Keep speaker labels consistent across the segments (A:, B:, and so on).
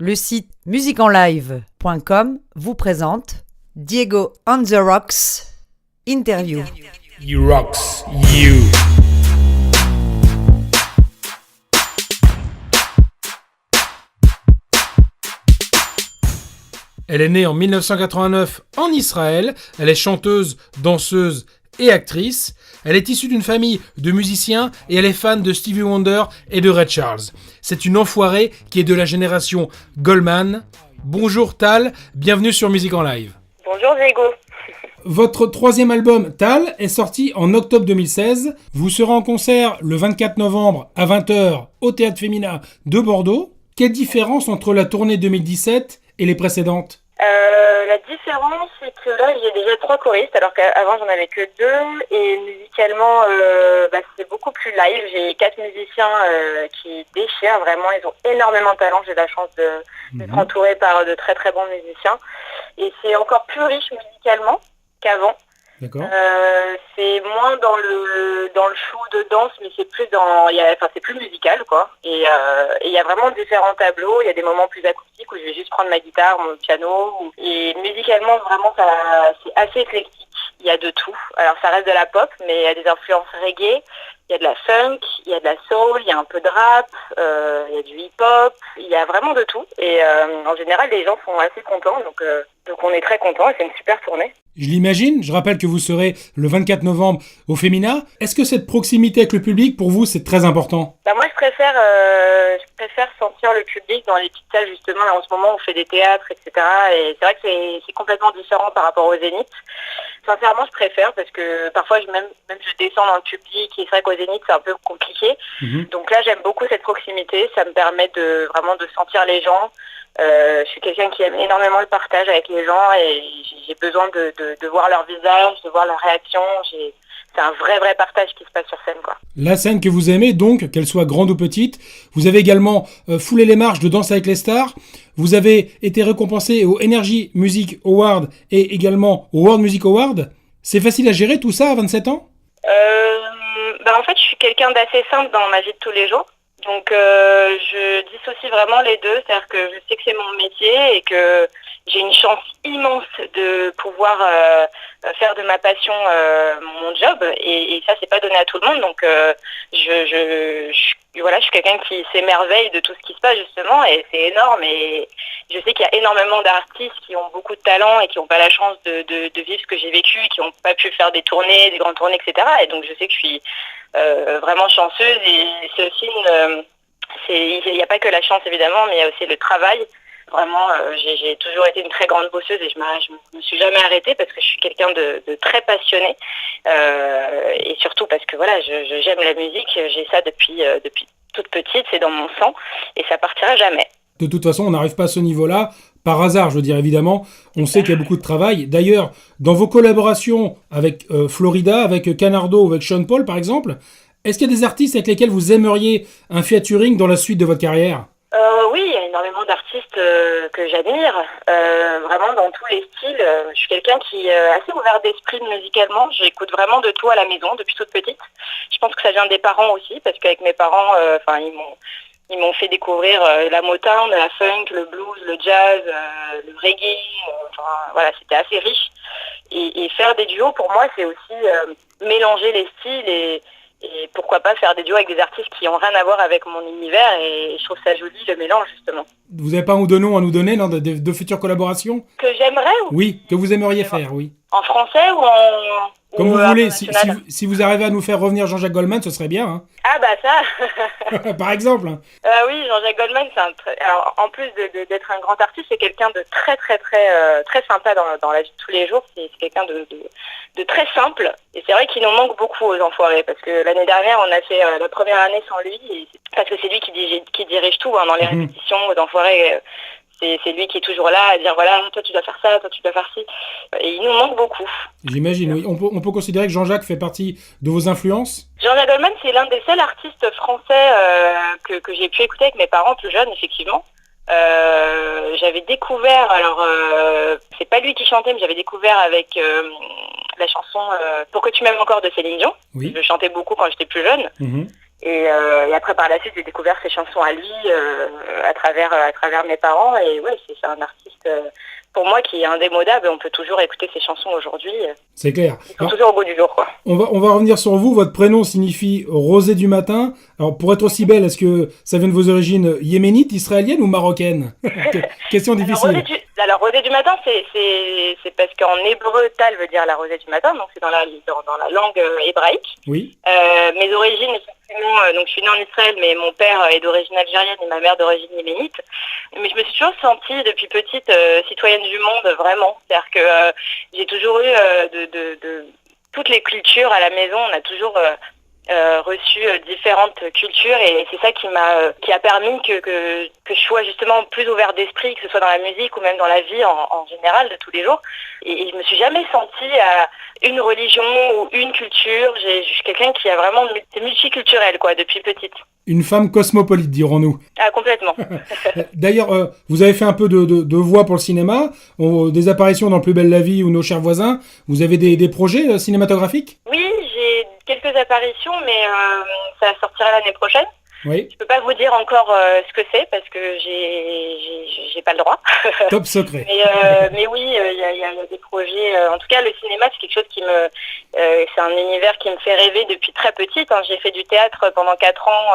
A: Le site musiquenlive.com vous présente Diego on the Rocks Interview.
B: He rocks you. Elle est née en 1989 en Israël. Elle est chanteuse, danseuse et actrice. Elle est issue d'une famille de musiciens et elle est fan de Stevie Wonder et de Ray Charles. C'est une enfoirée qui est de la génération Goldman. Bonjour Tal, bienvenue sur Musique en Live.
C: Bonjour Diego.
B: Votre troisième album, Tal, est sorti en octobre 2016. Vous serez en concert le 24 novembre à 20h au Théâtre Femina de Bordeaux. Quelle différence entre la tournée 2017 et les précédentes?
C: La différence, c'est que là, j'ai déjà 3 choristes, alors qu'avant, j'en avais que 2. Et musicalement, c'est beaucoup plus live. J'ai 4 musiciens qui déchirent vraiment. Ils ont énormément de talent. J'ai la chance d'être entourée par de très très bons musiciens. Et c'est encore plus riche musicalement qu'avant.
B: D'accord.
C: C'est moins dans le show de danse, mais c'est plus c'est plus musical quoi. Et il y a vraiment différents tableaux. Il y a des moments plus acoustiques où je vais juste prendre ma guitare, mon piano. Et musicalement vraiment c'est assez éclectique. Il y a de tout. Alors ça reste de la pop, mais il y a des influences reggae. Il y a de la funk, il y a de la soul, il y a un peu de rap, il y a du hip-hop, il y a vraiment de tout. Et en général, les gens sont assez contents, donc on est très contents et c'est une super tournée.
B: Je l'imagine, je rappelle que vous serez le 24 novembre au Femina. Est-ce que cette proximité avec le public, pour vous, c'est très important?
C: Moi, je préfère sentir le public dans les petites salles, justement. Là, en ce moment, on fait des théâtres, etc. Et c'est vrai que c'est complètement différent par rapport au Zénith. Sincèrement, je préfère parce que parfois, même je descends dans le public et c'est vrai qu'au Zénith, c'est un peu compliqué. Donc là, j'aime beaucoup cette proximité. Ça me permet vraiment de sentir les gens. Je suis quelqu'un qui aime énormément le partage avec les gens et j'ai besoin de voir leur visage, de voir leur réaction. C'est un vrai partage qui se passe sur scène, quoi.
B: La scène que vous aimez, donc, qu'elle soit grande ou petite. Vous avez également foulé les marches de Danse avec les stars. Vous avez été récompensé au Energy Music Award et également au World Music Award. C'est facile à gérer tout ça à 27 ans?
C: En fait, je suis quelqu'un d'assez simple dans ma vie de tous les jours. Donc, je dissocie vraiment les deux. C'est-à-dire que je sais que c'est mon métier et que j'ai une chance immense de pouvoir faire de ma passion mon job. Et ça, c'est pas donné à tout le monde. Donc, je suis quelqu'un qui s'émerveille de tout ce qui se passe, justement. Et c'est énorme. Et je sais qu'il y a énormément d'artistes qui ont beaucoup de talent et qui n'ont pas la chance de vivre ce que j'ai vécu, qui n'ont pas pu faire des tournées, des grandes tournées, etc. Et donc, je sais que je suis vraiment chanceuse. Et c'est aussi il n'y a pas que la chance, évidemment, mais il y a aussi le travail. Vraiment, j'ai toujours été une très grande bosseuse et je me suis jamais arrêtée parce que je suis quelqu'un de très passionné. Et surtout parce que voilà, j'aime la musique. J'ai ça depuis toute petite, c'est dans mon sang et ça partira jamais.
B: De toute façon, on n'arrive pas à ce niveau-là par hasard, je veux dire, évidemment. On sait qu'il y a beaucoup de travail. D'ailleurs, dans vos collaborations avec Florida, avec Canardo ou avec Sean Paul, par exemple, est-ce qu'il y a des artistes avec lesquels vous aimeriez un featuring dans la suite de votre carrière?
C: Oui, il y a énormément d'artistes que j'admire, vraiment dans tous les styles. Je suis quelqu'un qui est assez ouvert d'esprit musicalement. J'écoute vraiment de tout à la maison depuis toute petite. Je pense que ça vient des parents aussi, parce qu'avec mes parents, ils m'ont fait découvrir la Motown, la funk, le blues, le jazz, le reggae. C'était assez riche. Et faire des duos, pour moi, c'est aussi mélanger les styles et pourquoi pas faire des duos avec des artistes qui n'ont rien à voir avec mon univers. Et je trouve ça joli, le mélange, justement.
B: Vous n'avez pas un ou deux noms à nous donner, non, de futures collaborations?
C: Que j'aimerais
B: Oui, que vous aimeriez faire, oui.
C: En français ou en...
B: Comme vous voulez, si vous arrivez à nous faire revenir Jean-Jacques Goldman, ce serait bien. Hein.
C: Ah bah ça
B: Par exemple.
C: Oui, Jean-Jacques Goldman, alors, en plus d'être un grand artiste, c'est quelqu'un de très très très très sympa dans la vie de tous les jours. C'est quelqu'un de très simple. Et c'est vrai qu'il nous manque beaucoup aux Enfoirés, parce que l'année dernière, on a fait la première année sans lui, parce que c'est lui qui dirige tout dans les répétitions aux Enfoirés. C'est lui qui est toujours là à dire voilà, toi tu dois faire ça, toi tu dois faire ci. Et il nous manque beaucoup.
B: J'imagine, oui. On peut considérer que Jean-Jacques fait partie de vos influences?
C: Jean-Jacques Goldman, c'est l'un des seuls artistes français que j'ai pu écouter avec mes parents plus jeunes, effectivement. J'avais découvert, c'est pas lui qui chantait, mais j'avais découvert avec la chanson Pour que tu m'aimes encore de Céline Dion.
B: Oui.
C: Je chantais beaucoup quand j'étais plus jeune. Et après, par la suite, j'ai découvert ses chansons à lui, à travers mes parents. Et ouais, c'est un artiste pour moi qui est indémodable. On peut toujours écouter ses chansons aujourd'hui.
B: C'est clair.
C: Ils sont toujours au goût du jour, quoi.
B: On va revenir sur vous. Votre prénom signifie rosée du matin. Alors, pour être aussi belle, est-ce que ça vient de vos origines yéménites, israéliennes ou marocaines? Question difficile.
C: Alors, rosée du matin, c'est parce qu'en hébreu, tal veut dire la rosée du matin, donc c'est dans la langue hébraïque.
B: Oui.
C: Mes origines, effectivement, donc je suis née en Israël, mais mon père est d'origine algérienne et ma mère d'origine yéménite. Mais je me suis toujours sentie, depuis petite, citoyenne du monde, vraiment. C'est-à-dire que j'ai toujours eu de toutes les cultures à la maison. On a toujours reçu différentes cultures et c'est ça qui a permis que je sois justement plus ouverte d'esprit, que ce soit dans la musique ou même dans la vie en général de tous les jours. Et je me suis jamais sentie à une religion ou une culture. Je suis quelqu'un qui a vraiment c'est multiculturel, quoi, depuis petite.
B: Une femme cosmopolite, dirons-nous.
C: Ah, complètement.
B: D'ailleurs, vous avez fait un peu de voix pour le cinéma, des apparitions dans Plus belle la vie ou Nos chers voisins. Vous avez des projets cinématographiques?
C: Oui, j'ai quelques apparitions, mais ça sortira l'année prochaine.
B: Oui.
C: Je peux pas vous dire encore ce que c'est parce que j'ai pas le droit.
B: Top secret.
C: Mais oui, il y a des projets. En tout cas, le cinéma, c'est quelque chose c'est un univers qui me fait rêver depuis très petite. Hein. J'ai fait du théâtre pendant 4 ans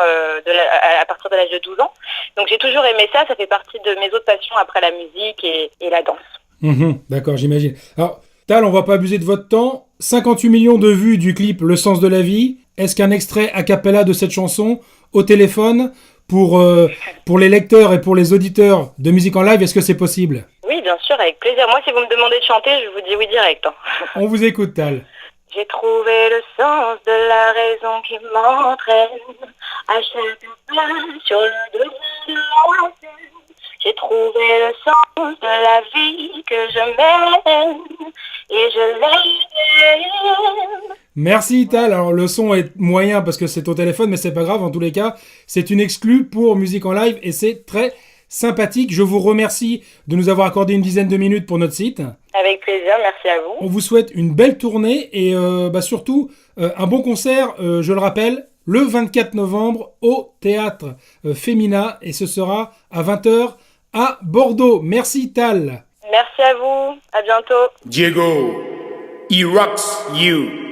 C: à partir de l'âge de 12 ans. Donc j'ai toujours aimé ça. Ça fait partie de mes autres passions après la musique et la danse.
B: D'accord, j'imagine. Alors, Tal, on va pas abuser de votre temps. 58 millions de vues du clip Le sens de la vie. Est-ce qu'un extrait a cappella de cette chanson au téléphone pour les lecteurs et pour les auditeurs de musique en live, est-ce que c'est possible?
C: Oui, bien sûr, avec plaisir. Moi, si vous me demandez de chanter, je vous dis oui direct. Hein.
B: On vous écoute, Tal.
C: J'ai trouvé le sens de la raison qui m'entraîne à chaque pas sur le devant de la scène. J'ai trouvé le sens de la vie que je mène et je l'aime.
B: Merci Tal. Alors le son est moyen parce que c'est au téléphone, mais c'est pas grave. En tous les cas, c'est une exclue pour Musique en live et c'est très sympathique. Je vous remercie de nous avoir accordé une dizaine de minutes pour notre site.
C: Avec plaisir, merci à vous.
B: On vous souhaite une belle tournée et surtout un bon concert, je le rappelle, le 24 novembre au Théâtre Femina et ce sera à 20h à Bordeaux. Merci Tal.
C: Merci à vous, à bientôt.
D: Diego, he rocks you.